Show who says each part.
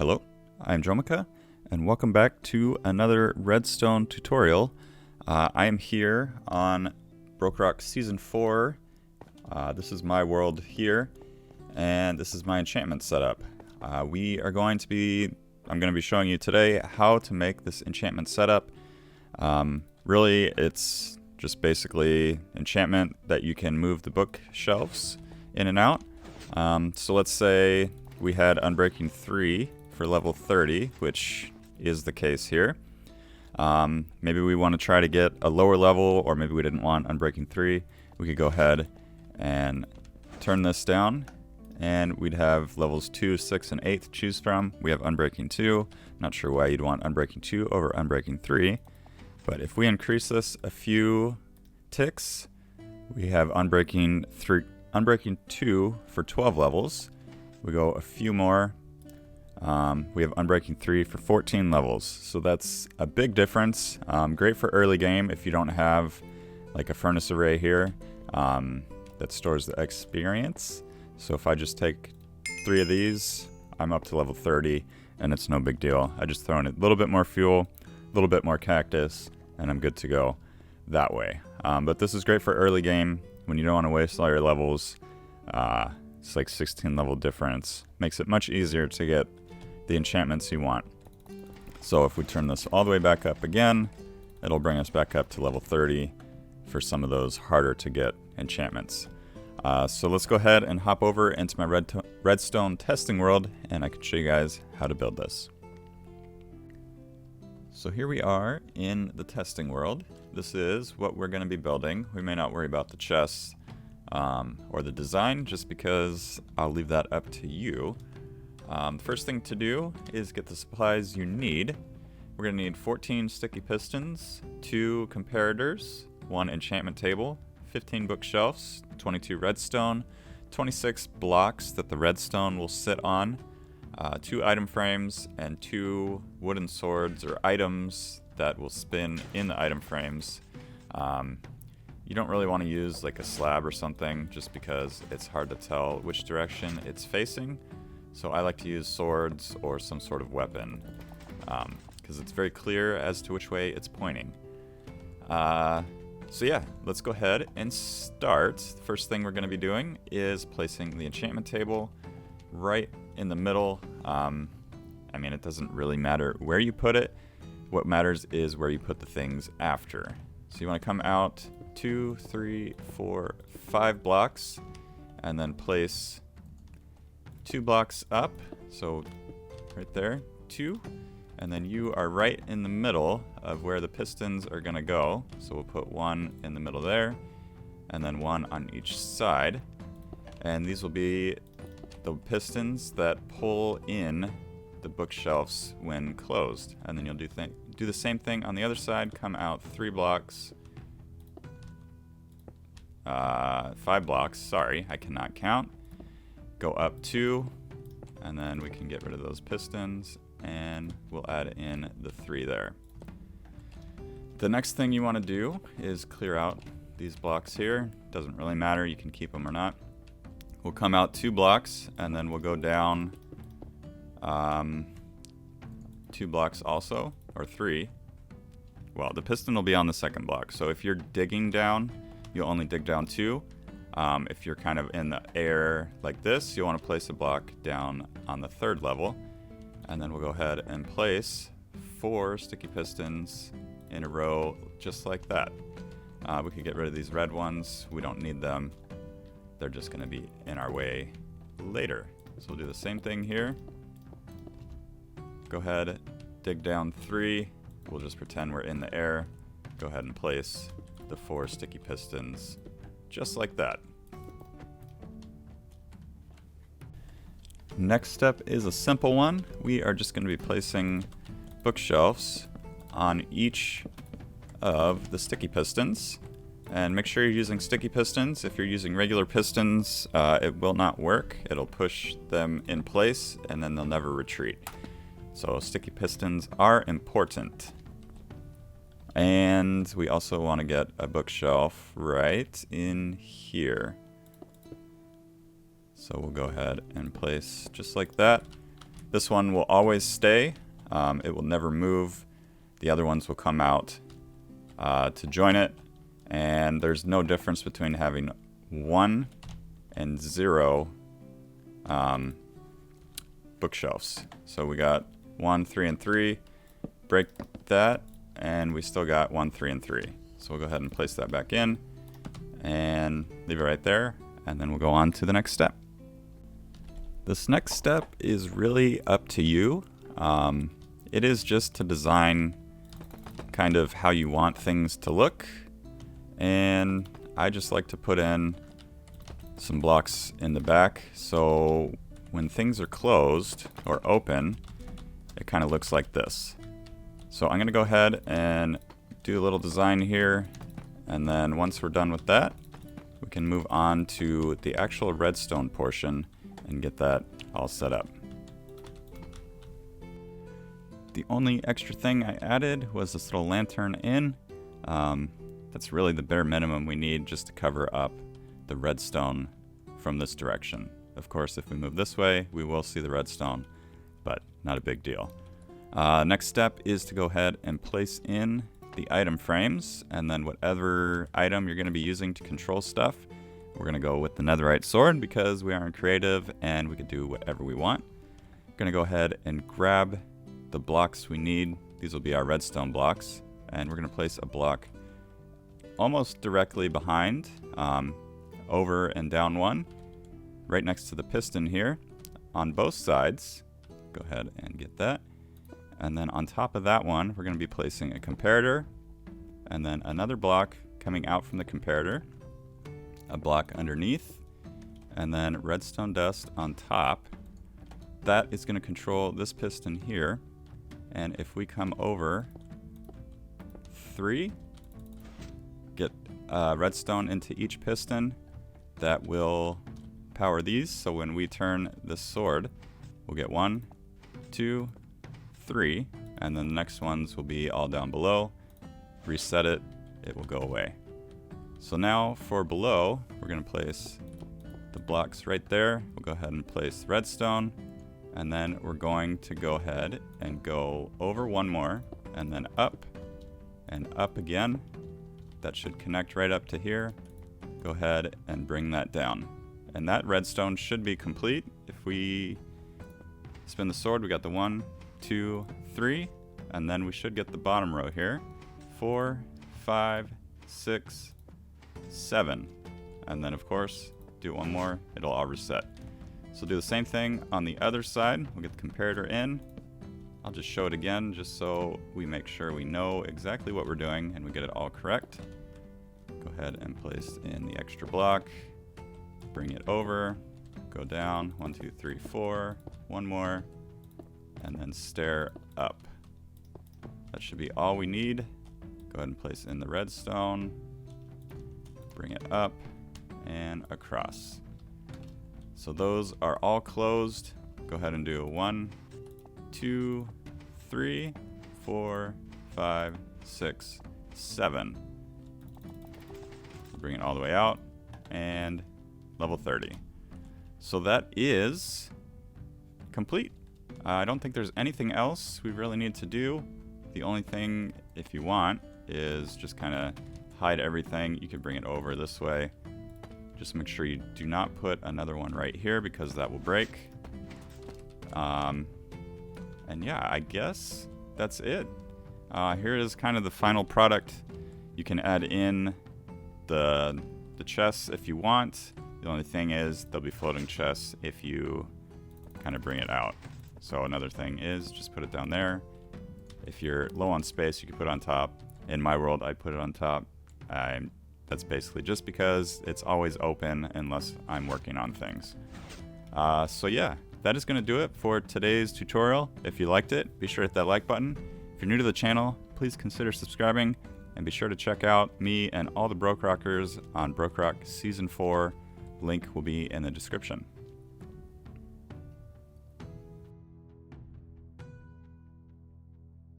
Speaker 1: Hello, I'm Jomika, and welcome back to another Redstone tutorial. I am here on Bedrock Season 4. This is my world here, and this is my enchantment setup. I'm going to be showing you today how to make this enchantment setup. Really, it's just basically enchantment that you can move the bookshelves in and out. So let's say we had Unbreaking 3 for level 30, which is the case here. Maybe we want to try to get a lower level, or maybe we didn't want Unbreaking 3. We could go ahead and turn this down, and we'd have levels 2, 6, and 8 to choose from. We have Unbreaking 2. Not sure why you'd want Unbreaking 2 over Unbreaking 3. But if we increase this a few ticks, we have Unbreaking 2 for 12 levels. We go a few more. We have Unbreaking 3 for 14 levels. So that's a big difference. Great for early game if you don't have like a furnace array here that stores the experience. So if I just take 3 of these, I'm up to level 30, and it's no big deal. I just throw in a little bit more fuel, a little bit more cactus, and I'm good to go that way. But this is great for early game when you don't want to waste all your levels. It's like 16 level difference. Makes it much easier to get the enchantments you want. So if we turn this all the way back up again, it'll bring us back up to level 30 for some of those harder to get enchantments. So let's go ahead and hop over into my redstone testing world, and I can show you guys how to build this. So here we are in the testing world. This is what we're going to be building. We may not worry about the chests or the design, just because I'll leave that up to you. First thing to do is get the supplies you need. We're going to need 14 sticky pistons, 2 comparators, 1 enchantment table, 15 bookshelves, 22 redstone, 26 blocks that the redstone will sit on, 2 item frames, and 2 wooden swords or items that will spin in the item frames. You don't really want to use like a slab or something, just because it's hard to tell which direction it's facing. So I like to use swords or some sort of weapon, because it's very clear as to which way it's pointing. So yeah, let's go ahead and start. The first thing we're going to be doing is placing the enchantment table right in the middle. I mean, it doesn't really matter where you put it. What matters is where you put the things after. So you want to come out 2, 3, 4, 5 blocks, and then place 2 blocks up. So right there, 2. And then you are right in the middle of where the pistons are going to go. So we'll put 1 in the middle there, and then 1 on each side. And these will be the pistons that pull in the bookshelves when closed. And then you'll do the same thing on the other side. Come out 3 blocks. 5 blocks. Sorry, I cannot count. Go up 2, and then we can get rid of those pistons, and we'll add in the 3 there. The next thing you want to do is clear out these blocks here. Doesn't really matter, you can keep them or not. We'll come out 2 blocks, and then we'll go down 2 blocks also, or 3. Well, the piston will be on the second block, so if you're digging down, you'll only dig down 2. If you're kind of in the air like this, you'll want to place a block down on the 3rd level. And then we'll go ahead and place 4 sticky pistons in a row just like that. We could get rid of these red ones. We don't need them. They're just going to be in our way later. So we'll do the same thing here. Go ahead, dig down 3. We'll just pretend we're in the air. Go ahead and place the 4 sticky pistons just like that. Next step is a simple one. We are just going to be placing bookshelves on each of the sticky pistons. And make sure you're using sticky pistons. If you're using regular pistons, it will not work. It'll push them in place, and then they'll never retreat. So sticky pistons are important. And we also want to get a bookshelf right in here. So we'll go ahead and place just like that. This one will always stay. It will never move. The other ones will come out to join it. And there's no difference between having 1 and 0 bookshelves. So we got 1, 3, and 3. Break that, and we still got 1, 3, and 3. So we'll go ahead and place that back in and leave it right there, and then we'll go on to the next step. This next step is really up to you. It is just to design kind of how you want things to look, and I just like to put in some blocks in the back, so when things are closed or open, it kind of looks like this. So I'm going to go ahead and do a little design here, and then once we're done with that, we can move on to the actual redstone portion and get that all set up. The only extra thing I added was this little lantern in. That's really the bare minimum we need just to cover up the redstone from this direction. Of course, if we move this way, we will see the redstone, but not a big deal. Next step is to go ahead and place in the item frames, and then whatever item you're going to be using to control stuff, we're going to go with the netherite sword because we aren't creative and we can do whatever we want. We're going to go ahead and grab the blocks we need. These will be our redstone blocks, and we're going to place a block almost directly behind, over and down one, right next to the piston here on both sides. Go ahead and get that. And then on top of that one, we're going to be placing a comparator, and then another block coming out from the comparator, a block underneath, and then redstone dust on top. That is going to control this piston here. And if we come over 3, get redstone into each piston, that will power these. So when we turn this sword, we'll get 1, 2, 3, and then the next ones will be all down below. Reset it, it will go away. So now for below, we're going to place the blocks right there. We'll go ahead and place redstone, and then we're going to go ahead and go over one more, and then up and up again. That should connect right up to here. Go ahead and bring that down. And that redstone should be complete. If we spin the sword, we got the 1, 2, 3, and then we should get the bottom row here. 4, 5, 6, 7. And then of course, do one more, it'll all reset. So do the same thing on the other side. We'll get the comparator in. I'll just show it again just so we make sure we know exactly what we're doing and we get it all correct. Go ahead and place in the extra block. Bring it over. Go down. 1, 2, 3, 4. One more. And then stare up. That should be all we need. Go ahead and place in the redstone. Bring it up and across. So those are all closed. Go ahead and do 1, 2, 3, 4, 5, 6, 7. Bring it all the way out, and level 30. So that is complete. I don't think there's anything else we really need to do. The only thing, if you want, is just kind of hide everything. You could bring it over this way. Just make sure you do not put another one right here because that will break. And yeah, I guess that's it. Here is kind of the final product. You can add in the chests if you want. The only thing is there'll be floating chests if you kind of bring it out. So another thing is just put it down there. If you're low on space, you can put it on top. In my world, I put it on top. That's basically just because it's always open unless I'm working on things. So yeah, that is going to do it for today's tutorial. If you liked it, be sure to hit that like button. If you're new to the channel, please consider subscribing, and be sure to check out me and all the Broke Rockers on Broke Rock Season 4. Link will be in the description.